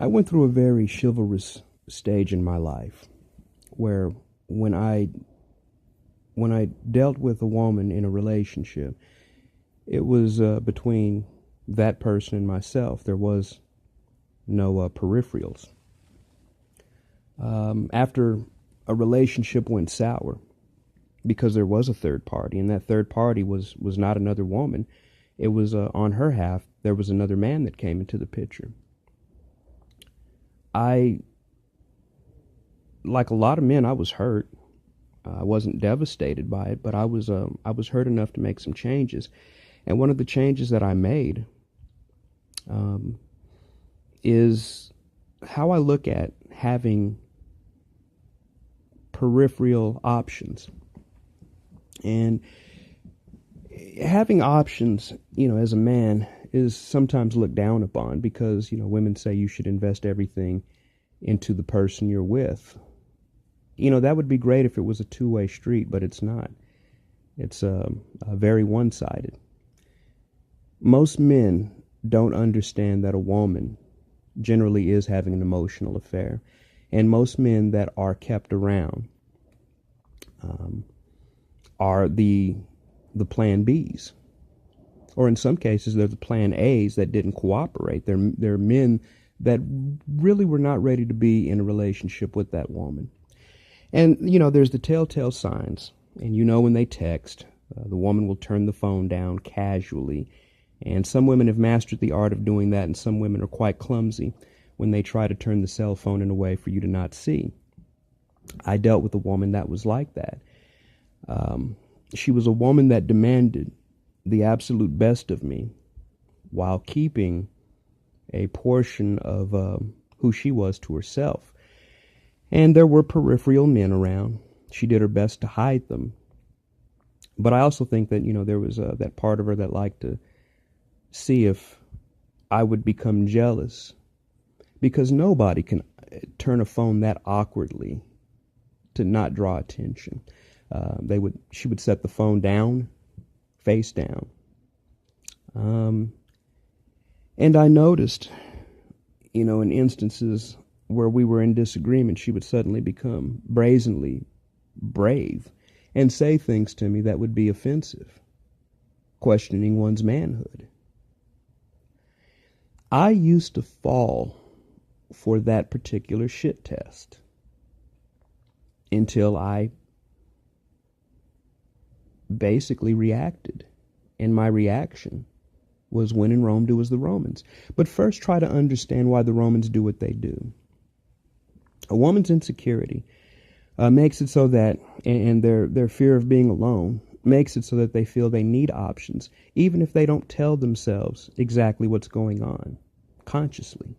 I went through a very chivalrous stage in my life where when I when I dealt with a woman in a relationship, it was between that person and myself. There was no peripherals. After a relationship went sour, because there was a third party, and that third party was not another woman. It was on her half, there was another man that came into the picture. I, like a lot of men, I was hurt. I wasn't devastated by it, but I was hurt enough to make some changes. And one of the changes that I made is how I look at having peripheral options. And having options, as a man, is sometimes looked down upon because, women say you should invest everything into the person you're with. That would be great if it was a two-way street, but it's not. It's very one-sided. Most men don't understand that a woman generally is having an emotional affair. And most men that are kept around are the plan Bs. Or in some cases, they're the plan As that didn't cooperate. They're men that really were not ready to be in a relationship with that woman. And, there's the telltale signs. And when they text, the woman will turn the phone down casually. And some women have mastered the art of doing that, and some women are quite clumsy when they try to turn the cell phone in a way for you to not see. I dealt with a woman that was like that. She was a woman that demanded the absolute best of me while keeping a portion of who she was to herself. And there were peripheral men around. She did her best to hide them. But I also think that, there was that part of her that liked to see if I would become jealous. Because nobody can turn a phone that awkwardly to not draw attention. She would set the phone down, face down. And I noticed, in instances where we were in disagreement, she would suddenly become brazenly brave and say things to me that would be offensive, questioning one's manhood. I used to fall for that particular shit test until I basically reacted. And my reaction was, when in Rome, do as the Romans. But first, try to understand why the Romans do what they do. A woman's insecurity makes it so that, and their fear of being alone, makes it so that they feel they need options, even if they don't tell themselves exactly what's going on, consciously.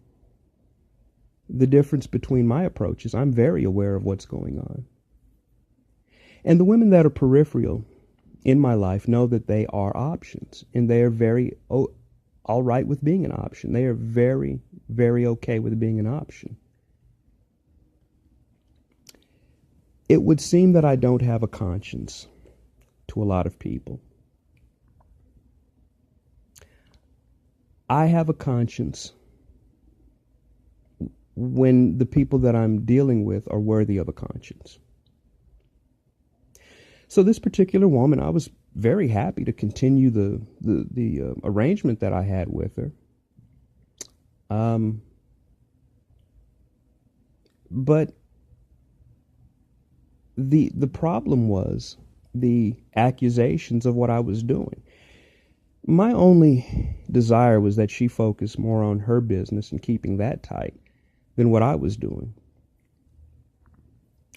The difference between my approach is I'm very aware of what's going on. And the women that are peripheral in my life know that they are options, and they are very all right with being an option. They are very, very okay with being an option. It would seem that I don't have a conscience to a lot of people. I have a conscience when the people that I'm dealing with are worthy of a conscience. So this particular woman, I was very happy to continue the arrangement that I had with her. But the problem was the accusations of what I was doing. My only desire was that she focus more on her business and keeping that tight than what I was doing.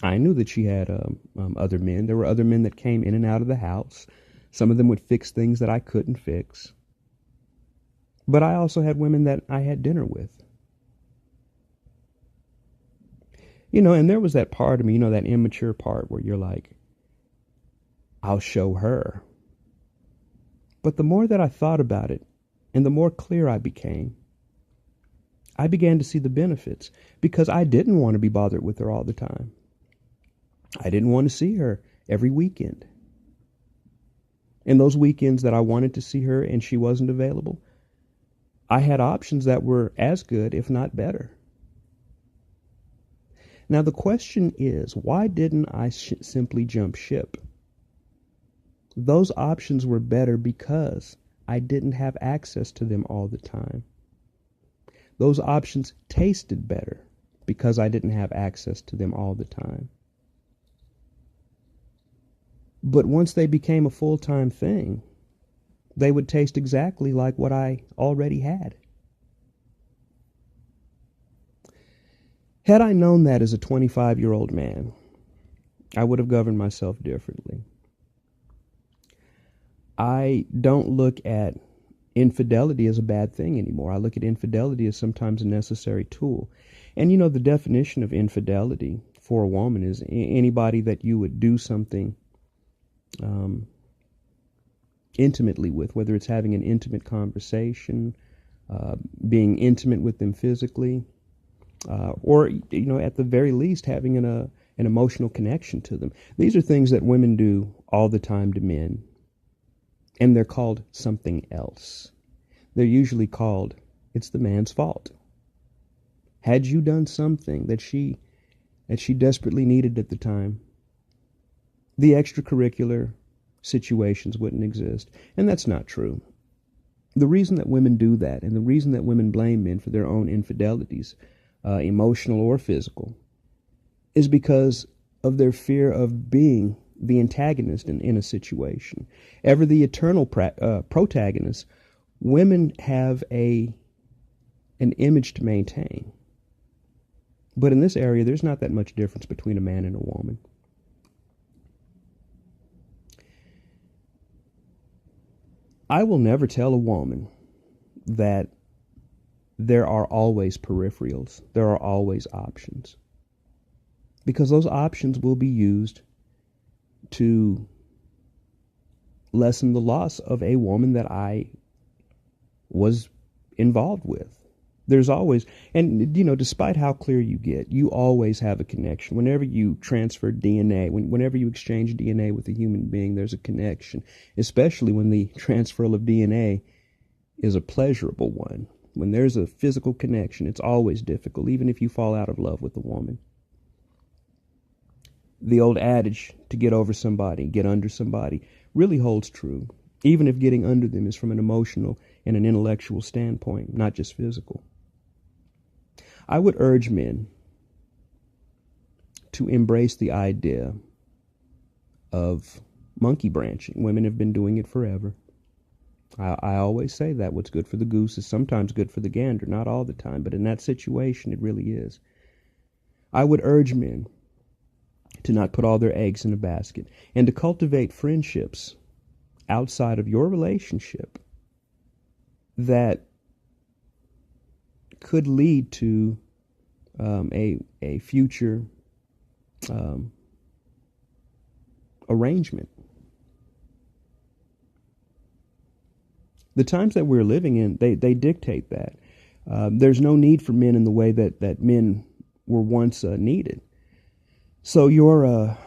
I knew that she had other men. There were other men that came in and out of the house. Some of them would fix things that I couldn't fix. But I also had women that I had dinner with. And there was that part of me, that immature part where you're like, I'll show her. But the more that I thought about it, and the more clear I became, I began to see the benefits, because I didn't want to be bothered with her all the time. I didn't want to see her every weekend. And those weekends that I wanted to see her and she wasn't available, I had options that were as good, if not better. Now the question is, why didn't I simply jump ship? Those options were better because I didn't have access to them all the time. Those options tasted better because I didn't have access to them all the time. But once they became a full-time thing, they would taste exactly like what I already had. Had I known that as a 25-year-old man, I would have governed myself differently. I don't look at infidelity as a bad thing anymore. I look at infidelity as sometimes a necessary tool. And you know, the definition of infidelity for a woman is anybody that you would do something intimately with, whether it's having an intimate conversation, being intimate with them physically, or, you know, at the very least, having an emotional connection to them. These are things that women do all the time to men, and they're called something else. They're usually called, it's the man's fault. Had you done something that she desperately needed at the time, the extracurricular situations wouldn't exist. And that's not true. The reason that women do that, and the reason that women blame men for their own infidelities, emotional or physical, is because of their fear of being the antagonist in a situation. Ever the eternal protagonist, women have an image to maintain. But in this area, there's not that much difference between a man and a woman. I will never tell a woman that there are always peripherals, there are always options, because those options will be used to lessen the loss of a woman that I was involved with. There's always, and you know, despite how clear you get, you always have a connection. Whenever you transfer DNA, whenever you exchange DNA with a human being, there's a connection, especially when the transfer of DNA is a pleasurable one. When there's a physical connection, it's always difficult, even if you fall out of love with a woman. The old adage, to get over somebody, get under somebody, really holds true, even if getting under them is from an emotional and an intellectual standpoint, not just physical. I would urge men to embrace the idea of monkey branching. Women have been doing it forever. I always say that what's good for the goose is sometimes good for the gander, not all the time, but in that situation, it really is. I would urge men to not put all their eggs in a basket and to cultivate friendships outside of your relationship that could lead to a future arrangement. The times that we're living in, they dictate that. There's no need for men in the way that men were once needed. So your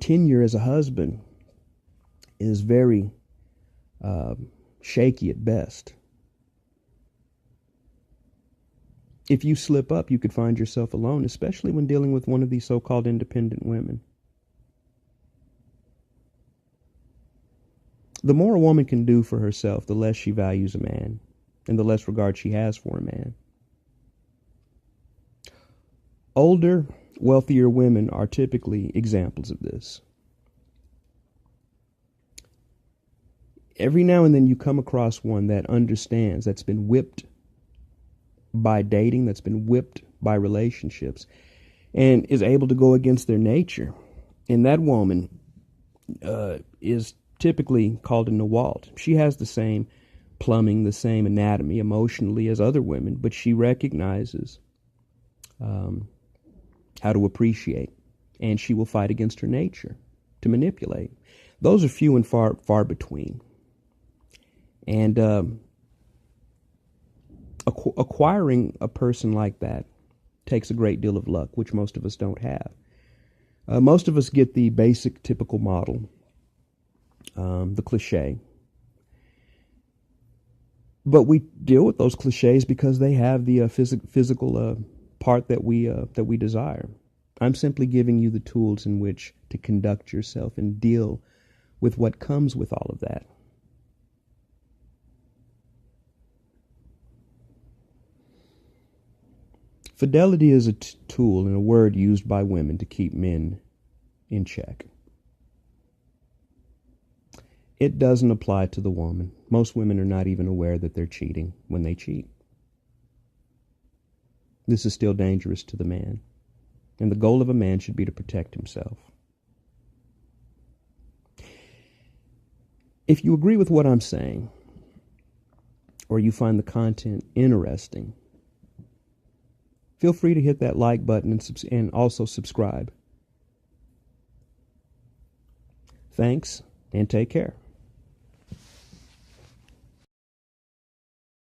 tenure as a husband is very shaky at best. If you slip up, you could find yourself alone, especially when dealing with one of these so-called independent women. The more a woman can do for herself, the less she values a man, and the less regard she has for a man. Older, wealthier women are typically examples of this. Every now and then you come across one that understands, that's been whipped by dating, that's been whipped by relationships, and is able to go against their nature. And that woman is typically called a Nawalt. She has the same plumbing, the same anatomy emotionally as other women, but she recognizes how to appreciate, and she will fight against her nature to manipulate. Those are few and far between. And acquiring a person like that takes a great deal of luck, which most of us don't have. Most of us get the basic, typical model, the cliche. But we deal with those cliches because they have the physical part that we desire. I'm simply giving you the tools in which to conduct yourself and deal with what comes with all of that. Fidelity is a tool and a word used by women to keep men in check. It doesn't apply to the woman. Most women are not even aware that they're cheating when they cheat. This is still dangerous to the man. And the goal of a man should be to protect himself. If you agree with what I'm saying, or you find the content interesting, feel free to hit that like button and also subscribe. Thanks, and take care.